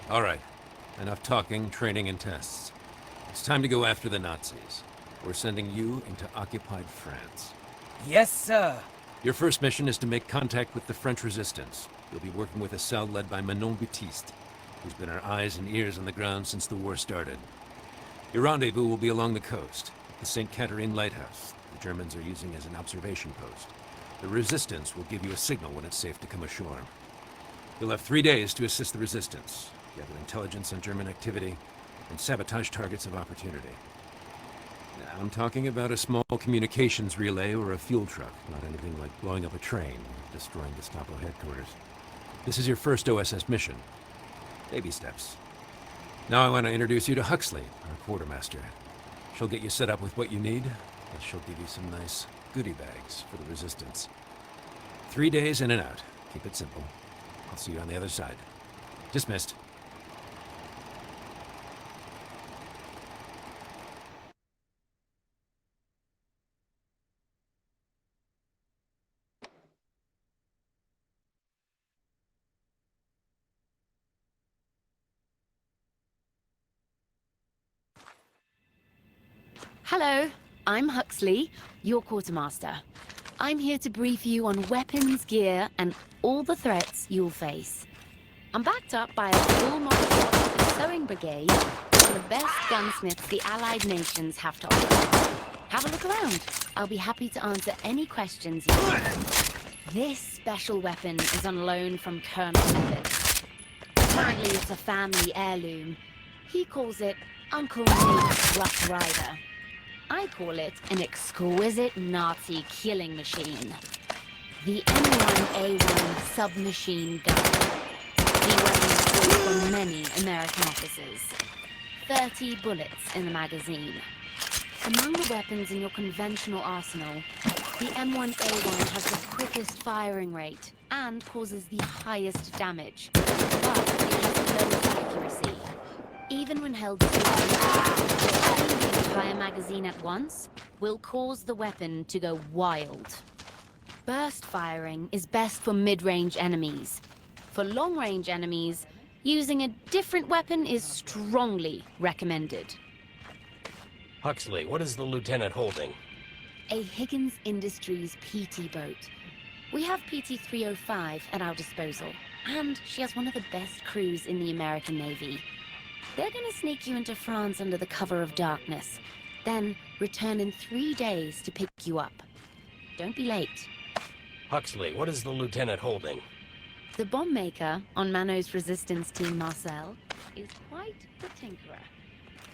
All right. Enough talking, training, and tests. It's time to go after the Nazis. We're sending you into occupied France. Yes, sir. Your first mission is to make contact with the French resistance. You'll be working with a cell led by Manon Baptiste, who's been our eyes and ears on the ground since the war started. Your rendezvous will be along the coast, at the St. Catherine Lighthouse. The Germans are using as an observation post. The resistance will give you a signal when it's safe to come ashore. You'll have 3 days to assist the resistance, gather intelligence on German activity, and sabotage targets of opportunity. Now, I'm talking about a small communications relay or a fuel truck, not anything like blowing up a train or destroying Gestapo headquarters. This is your first OSS mission. Baby steps. Now I want to introduce you to Huxley, our quartermaster. She'll get you set up with what you need, and she'll give you some nice goodie bags for the resistance. 3 days in and out. Keep it simple. I'll see you on the other side. Dismissed. Hello, I'm Huxley, your quartermaster. I'm here to brief you on weapons, gear, and all the threats you'll face. I'm backed up by a full model sewing brigade and the best gunsmiths the Allied nations have to offer. Have a look around. I'll be happy to answer any questions you have. This special weapon is on loan from Colonel Evans. Apparently it's a family heirloom. He calls it Uncle Nate's Rough Rider. I call it an exquisite Nazi killing machine. The M1A1 submachine gun. The weapon is bought from many American officers. 30 bullets in the magazine. Among the weapons in your conventional arsenal, the M1A1 has the quickest firing rate and causes the highest damage, but it has the lowest accuracy. Even when held too close, the entire magazine at once will cause the weapon to go wild. Burst firing is best for mid-range enemies. For long-range enemies, using a different weapon is strongly recommended. Huxley, what is the lieutenant holding? A Higgins Industries PT boat. We have PT 305 at our disposal, and she has one of the best crews in the American Navy. They're gonna sneak you into France under the cover of darkness, then return in 3 days to pick you up. Don't be late. Huxley, what is the lieutenant holding? The bomb maker on Manos resistance team, Marcel, is quite the tinkerer.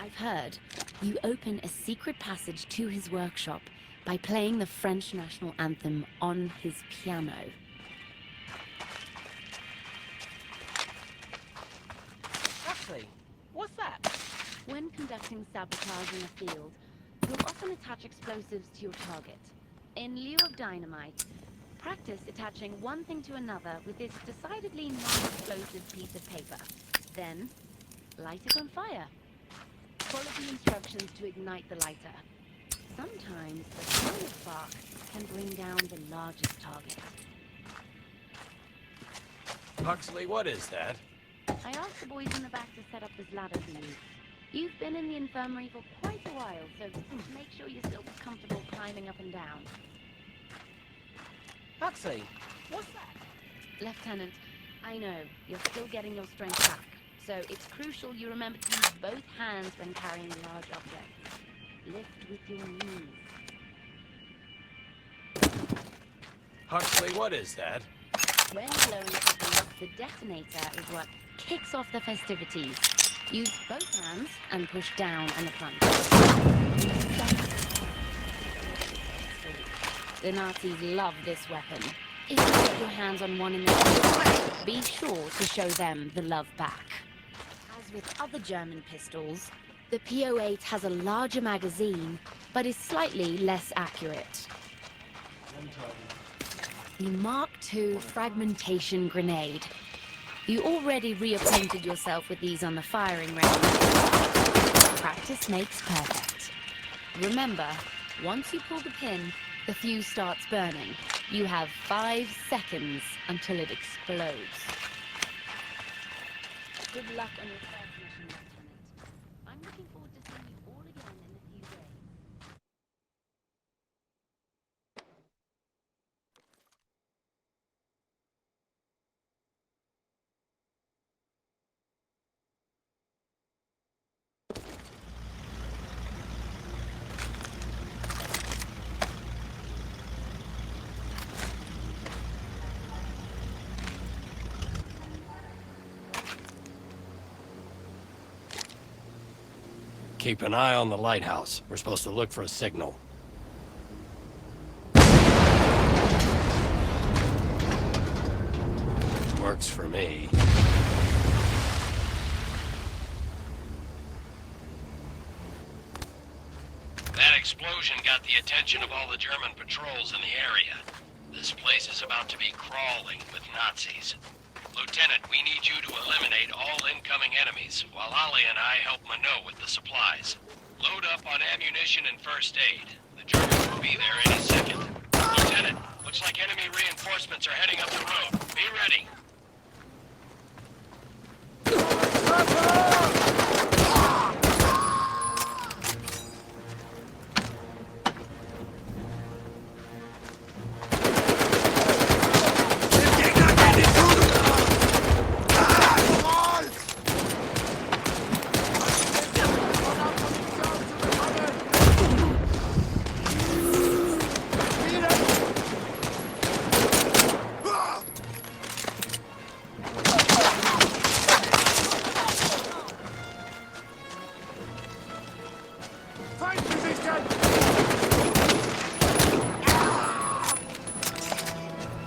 I've heard you open a secret passage to his workshop by playing the French national anthem on his piano. Huxley, what's that? When conducting sabotage in the field, you'll often attach explosives to your target. In lieu of dynamite, practice attaching one thing to another with this decidedly non-explosive piece of paper. Then, light it on fire. Follow the instructions to ignite the lighter. Sometimes the small spark can bring down the largest target. Huxley, what is that? I asked the boys in the back to set up this ladder for you. You've been in the infirmary for quite a while, so make sure you're still comfortable climbing up and down. Huxley, what's that? Lieutenant, I know, you're still getting your strength back, so it's crucial you remember to use both hands when carrying large objects. Lift with your knees. Huxley, what is that? When blowing something up, the detonator is what kicks off the festivities. Use both hands and push down on the front. The Nazis love this weapon. If you get your hands on one in the field, be sure to show them the love back. As with other German pistols, the P08 has a larger magazine, but is slightly less accurate. The Mark II fragmentation grenade. You already reacquainted yourself with these on the firing range. Practice makes perfect. Remember, once you pull the pin, the fuse starts burning. You have 5 seconds until it explodes. Good luck on your first mission, Lieutenant. I'm looking forward to seeing you all again in a few days. Keep an eye on the lighthouse. We're supposed to look for a signal. Works for me. That explosion got the attention of all the German patrols in the area. This place is about to be crawling with Nazis. Lieutenant, we need you to eliminate all incoming enemies, while Ollie and I help Minot with the supplies. Load up on ammunition and first aid. The Germans will be there any second. Lieutenant, looks like enemy reinforcements are heading up the road. Be ready.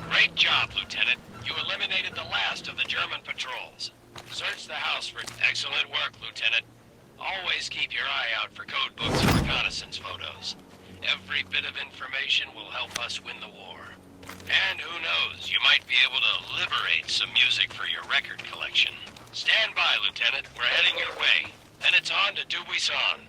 Great job, Lieutenant. You eliminated the last of the German patrols. Search the house for... Excellent work, Lieutenant. Always keep your eye out for code books and reconnaissance photos. Every bit of information will help us win the war. And who knows, you might be able to liberate some music for your record collection. Stand by, Lieutenant. We're heading your way. Then it's on to Dubuisson.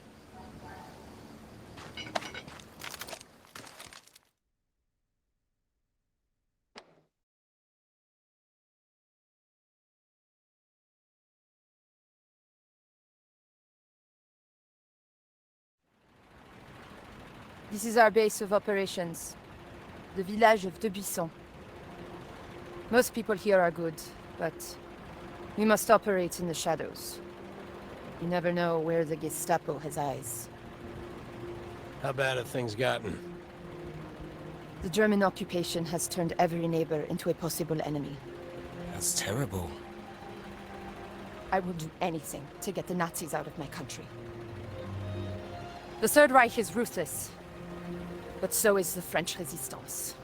This is our base of operations, the village of Dubuisson. Most people here are good, but we must operate in the shadows. You never know where the Gestapo has eyes. How bad have things gotten? The German occupation has turned every neighbor into a possible enemy. That's terrible. I will do anything to get the Nazis out of my country. The Third Reich is ruthless, but so is the French resistance.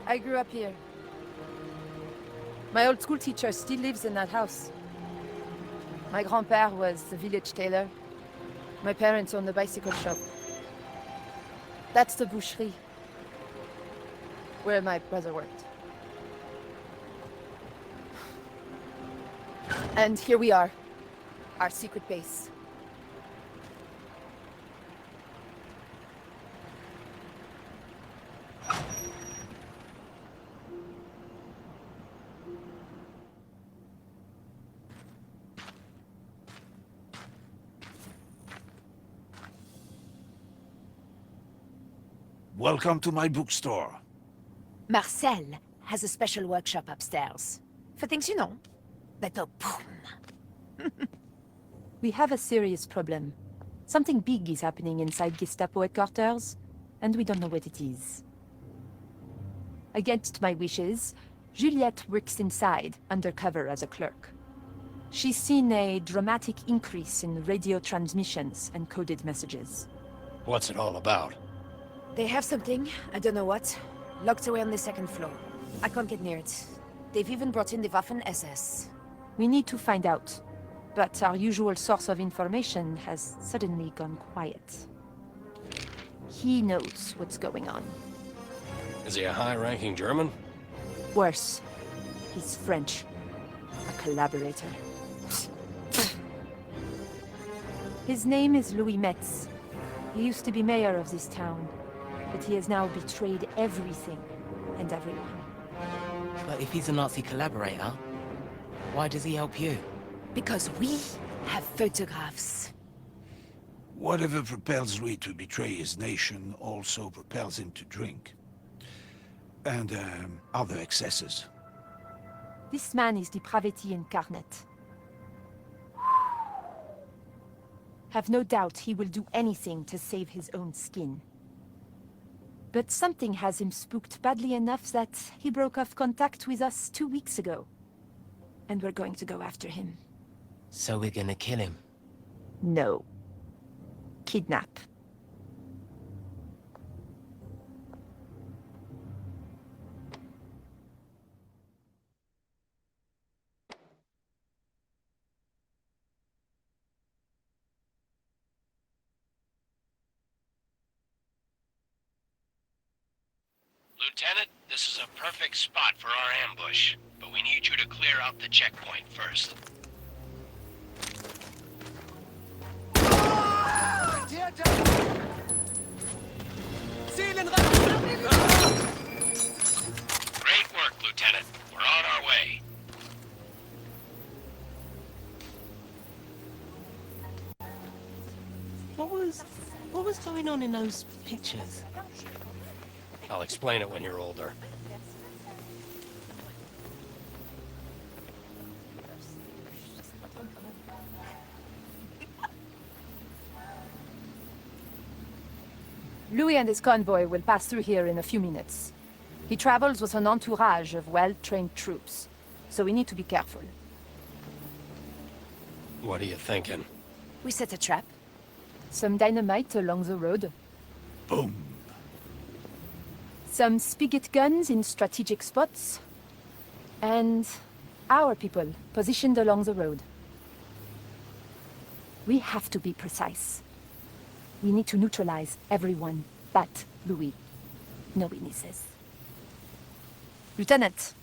I grew up here. My old school teacher still lives in that house. My grand-père was the village tailor. My parents owned the bicycle shop. That's the boucherie, where my brother worked. And here we are, our secret base. Welcome to my bookstore. Marcel has a special workshop upstairs. For things you know, that go boom. We have a serious problem. Something big is happening inside Gestapo headquarters, and we don't know what it is. Against my wishes, Juliette works inside, undercover as a clerk. She's seen a dramatic increase in radio transmissions and coded messages. What's it all about? They have something, I don't know what, locked away on the second floor. I can't get near it. They've even brought in the Waffen-SS. We need to find out, but our usual source of information has suddenly gone quiet. He knows what's going on. Is he a high-ranking German? Worse, he's French. A collaborator. His name is Louis Metz. He used to be mayor of this town, but he has now betrayed everything and everyone. But if he's a Nazi collaborator, why does he help you? Because we have photographs. Whatever propels Louis to betray his nation also propels him to drink. And, other excesses. This man is depravity incarnate. Have no doubt he will do anything to save his own skin. But something has him spooked badly enough that he broke off contact with us 2 weeks ago. And we're going to go after him. So we're gonna kill him. No. Kidnap. Lieutenant, this is a perfect spot for our ambush, but we need you to clear out the checkpoint first. Great work, Lieutenant. We're on our way. What was going on in those pictures? I'll explain it when you're older. Louis and his convoy will pass through here in a few minutes. He travels with an entourage of well-trained troops, so we need to be careful. What are you thinking? We set a trap. Some dynamite along the road. Boom. Some spigot guns in strategic spots. And our people positioned along the road. We have to be precise. We need to neutralize everyone but Louis. No witnesses. Lieutenant,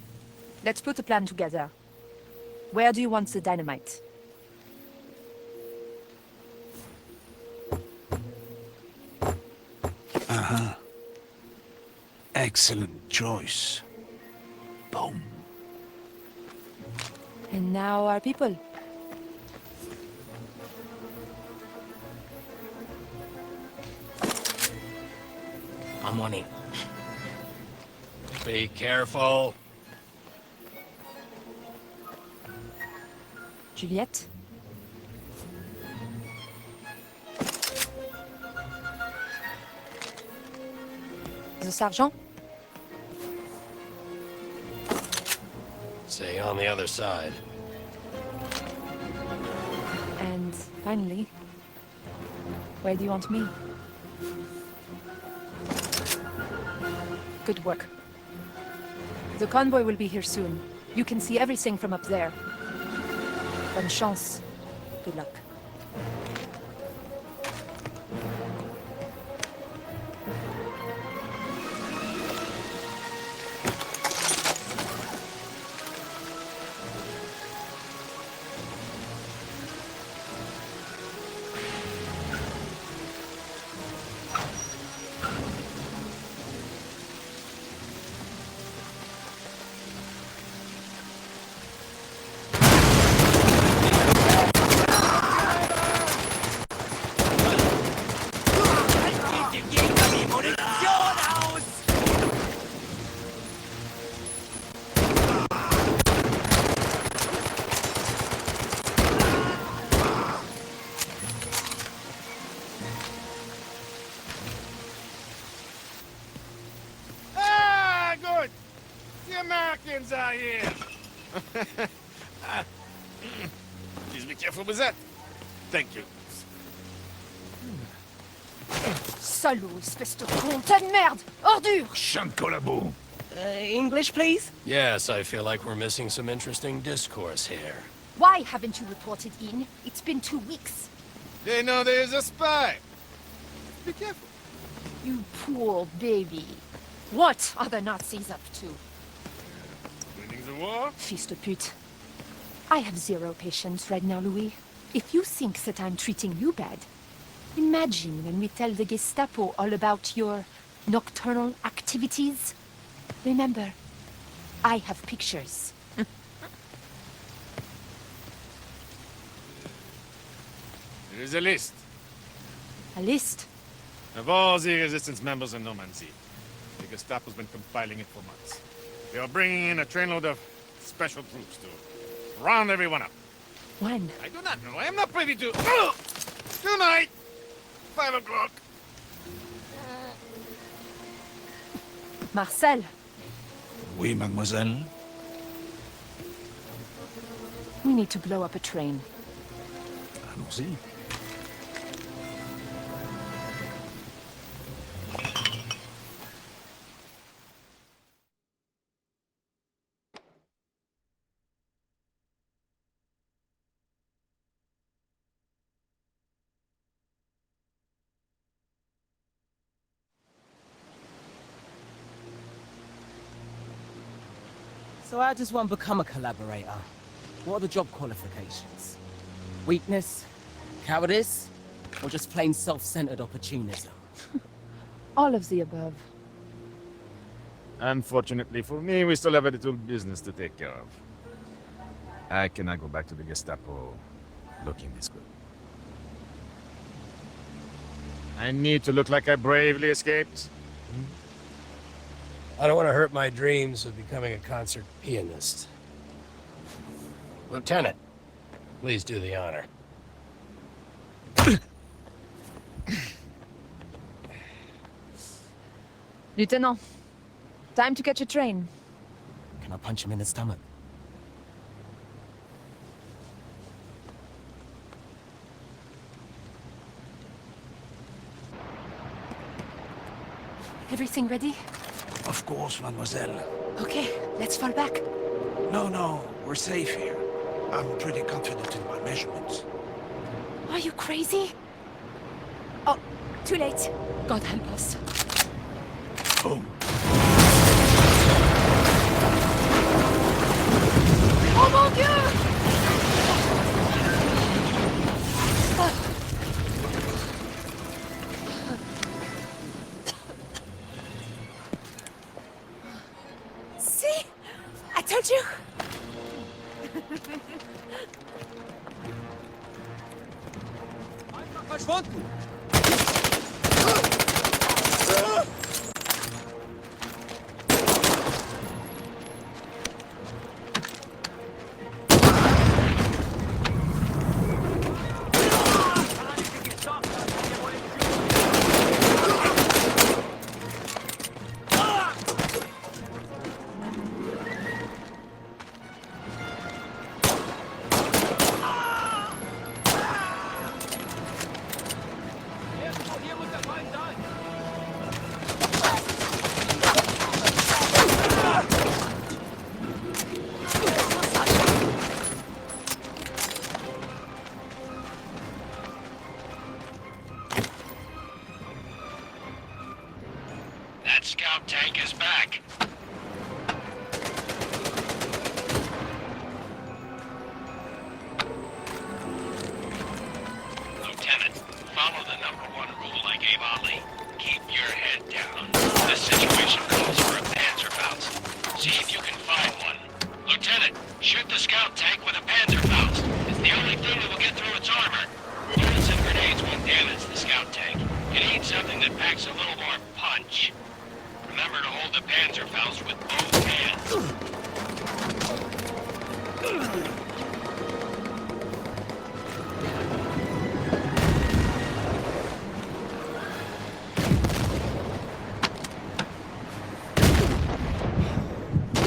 let's put a plan together. Where do you want the dynamite? Excellent choice. Boom. And now our people. I'm on it. Be careful. Juliette? The sergeant? Stay on the other side. And finally, where do you want me? Good work. The convoy will be here soon. You can see everything from up there. Bonne chance. Good luck. Americans are here. Please be careful with that. Thank you. Salaud, espèce de con, tas de merde! Ordure! Chant de collabo. English, please? Yes, I feel like we're missing some interesting discourse here. Why haven't you reported in? It's been 2 weeks. They know there's a spy. Be careful. You poor baby. What are the Nazis up to? Winning the war? Fils de pute. I have zero patience right now, Louis. If you think that I'm treating you bad, imagine when we tell the Gestapo all about your nocturnal activities. Remember, I have pictures. There is a list A list? of all the resistance members in Normandy. The Gestapo's been compiling it for months. They are bringing in a trainload of special troops to round everyone up. When? I do not know. I am not privy to... Tonight! 5 o'clock. Marcel, Oui, mademoiselle. we need to blow up a train. Allons-y. So how does one become a collaborator? What are the job qualifications? Weakness? Cowardice? Or just plain self-centered opportunism? All of the above. Unfortunately for me, we still have a little business to take care of. I cannot go back to the Gestapo looking this good. I need to look like I bravely escaped. I don't want to hurt my dreams of becoming a concert pianist. Lieutenant, please do the honor. Lieutenant, time to catch a train. Can I punch him in the stomach? Everything ready? Of course, mademoiselle. Okay, let's fall back. No, we're safe here. I'm pretty confident in my measurements. Are you crazy? Oh, too late. God help us. Boom. Oh mon Dieu! See? I told you! That scout tank is back. Lieutenant, follow the #1 rule I gave Ali. Keep your head down. This situation calls for a Panzerfaust. See if you can find one. Lieutenant, shoot the scout tank with a Panzerfaust. It's the only thing that will get through its armor. Bullets and grenades won't damage the scout tank. You need something that packs a little more punch. Remember to hold the Panzerfaust with both hands.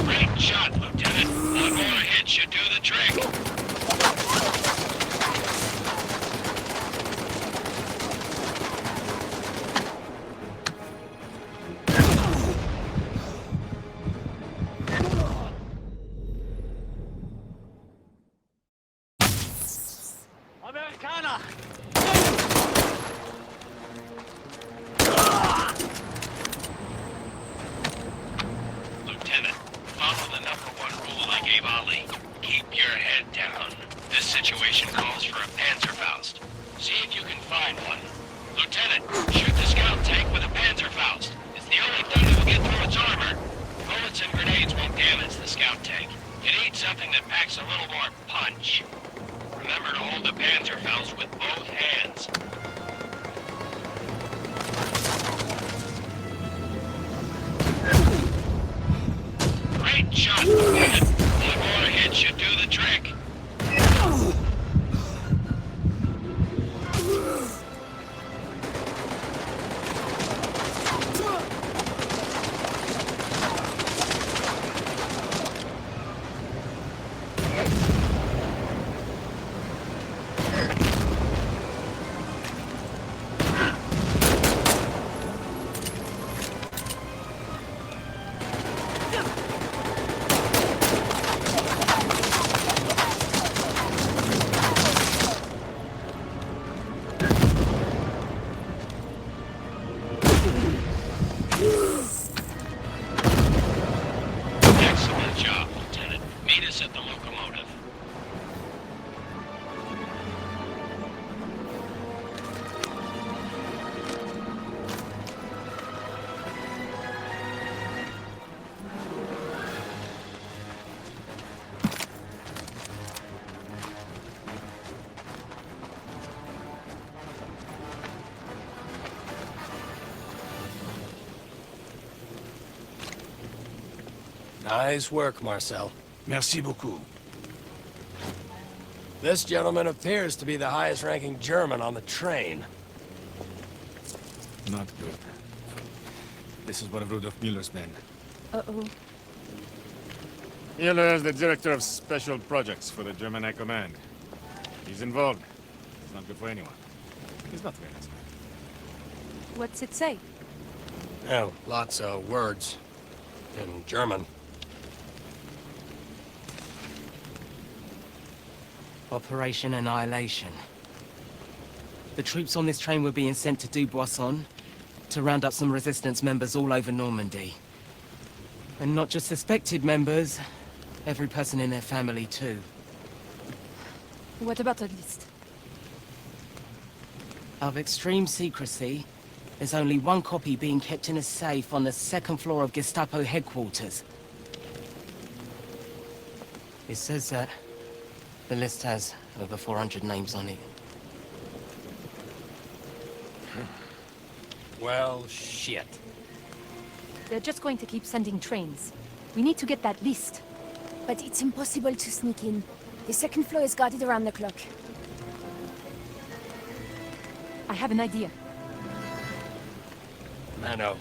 Great shot, Lieutenant. One more hit should do the trick. something that packs a little more punch. Remember to hold the Panzerfaust with both hands. Great shot, Lieutenant. One more hit should do the trick. Excellent job, Lieutenant. Meet us at the locomotive. Nice work, Marcel. Merci beaucoup. This gentleman appears to be the highest-ranking German on the train. Not good. This is one of Rudolf Mueller's men. Uh-oh. Mueller is the director of special projects for the German High Command. He's involved. It's not good for anyone. He's not very nice. What's it say? Oh, lots of words in German. Operation Annihilation. The troops on this train were being sent to Dubuisson to round up some resistance members all over Normandy. And not just suspected members, every person in their family too. What about a list? Of extreme secrecy, there's only one copy being kept in a safe on the second floor of Gestapo headquarters. It says that the list has over 400 names on it. Well, shit. They're just going to keep sending trains. We need to get that list. But it's impossible to sneak in. The second floor is guarded around the clock. I have an idea. Mano,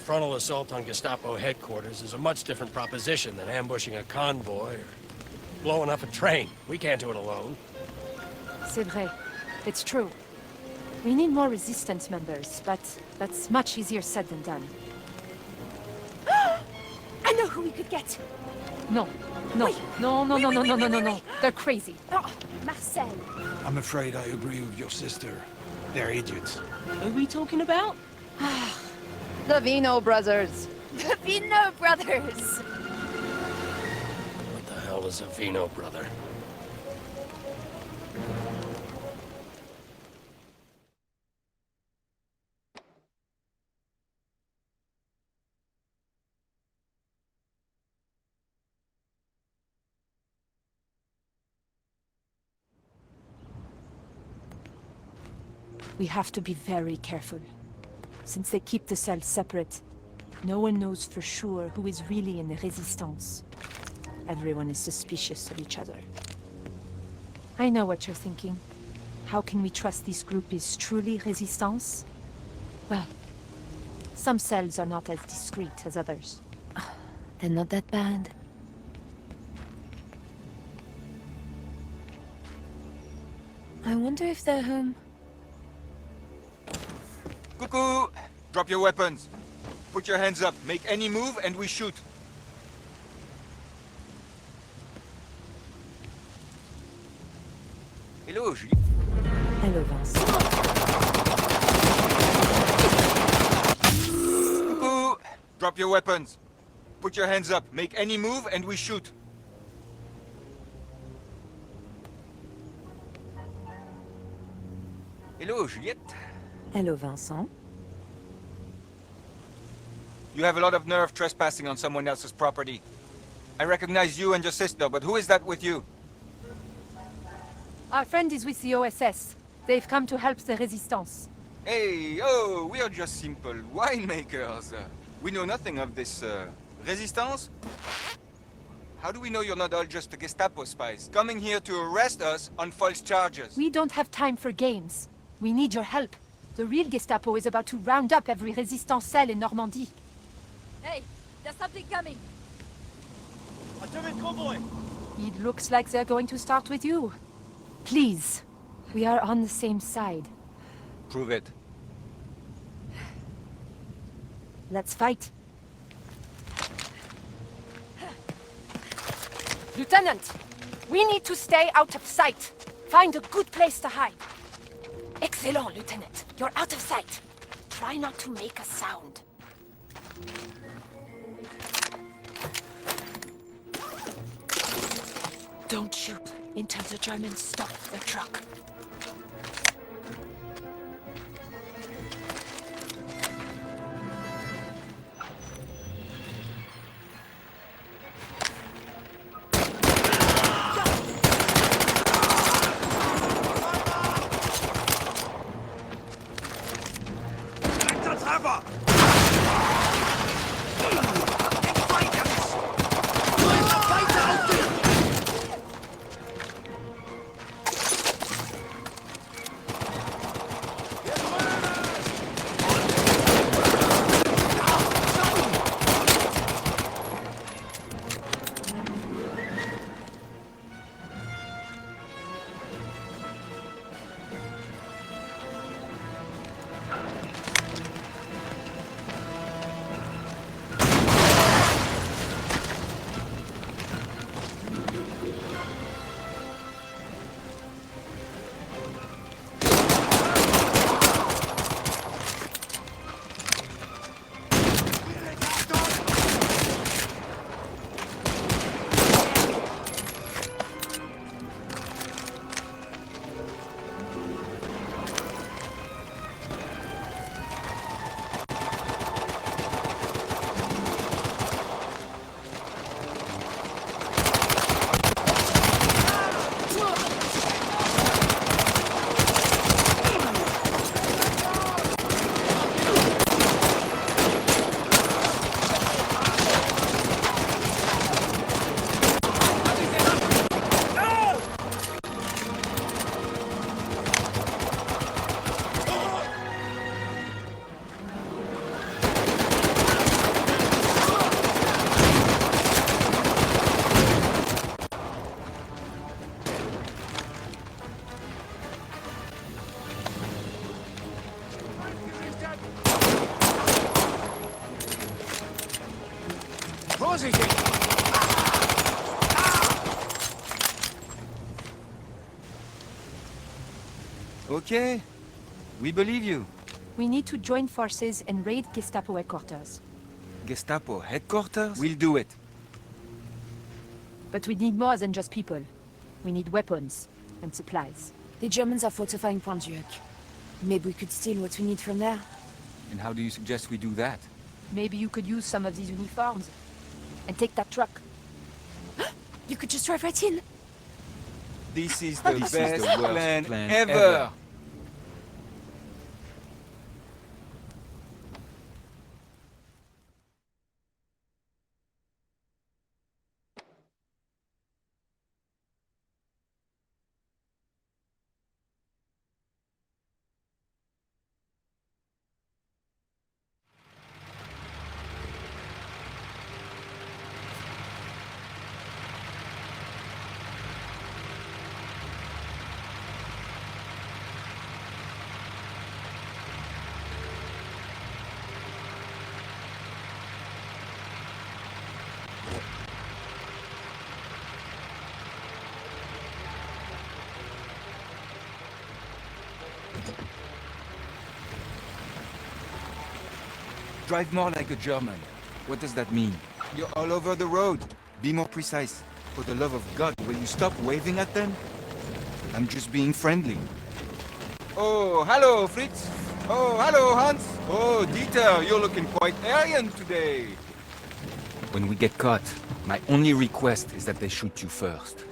frontal assault on Gestapo headquarters is a much different proposition than ambushing a convoy or blowing up a train. We can't do it alone. C'est vrai. It's true. We need more resistance members, but that's much easier said than done. I know who we could get. No. No. Wait. No, no, no, Wait, no, wait, no, wait, no, no, wait, no. wait. They're crazy. Oh, Marcel. I'm afraid I agree with your sister. They're idiots. Who are we talking about? The Vino brothers. The Vino brothers. What the hell is a Vino brother? We have to be very careful. Since they keep the cells separate, no one knows for sure who is really in the Resistance. Everyone is suspicious of each other. I know what you're thinking. How can we trust this group is truly Resistance? Well, some cells are not as discreet as others. They're not that bad. I wonder if they're home. Cuckoo! Drop your weapons. Put your hands up. Make any move and we shoot. Hello, Julie. Hello, Vincent. Cuckoo! Drop your weapons. Put your hands up. Make any move and we shoot. Hello, Juliette. Hello, Vincent. You have a lot of nerve trespassing on someone else's property. I recognize you and your sister, but who is that with you? Our friend is with the OSS. They've come to help the Resistance. Hey, oh, we are just simple winemakers. We know nothing of this, resistance? How do we know you're not all just Gestapo spies, coming here to arrest us on false charges? We don't have time for games. We need your help. The real Gestapo is about to round up every Resistance cell in Normandy. Hey, there's something coming. A German convoy! It looks like they're going to start with you. Please, we are on the same side. Prove it. Let's fight. Lieutenant, we need to stay out of sight. Find a good place to hide. Excellent, Lieutenant. You're out of sight. Try not to make a sound. Don't shoot until the Germans stop the truck. Okay, we believe you. We need to join forces and raid Gestapo headquarters. Gestapo headquarters? We'll do it. But we need more than just people. We need weapons and supplies. The Germans are fortifying Pontduc. Maybe we could steal what we need from there. And how do you suggest we do that? Maybe you could use some of these uniforms and take that truck. You could just drive right in. This is the best plan ever! Drive more like a German. What does that mean? You're all over the road. Be more precise. For the love of God, will you stop waving at them? I'm just being friendly. Oh, hello, Fritz. Oh, hello, Hans. Oh, Dieter, you're looking quite Aryan today. When we get caught, my only request is that they shoot you first.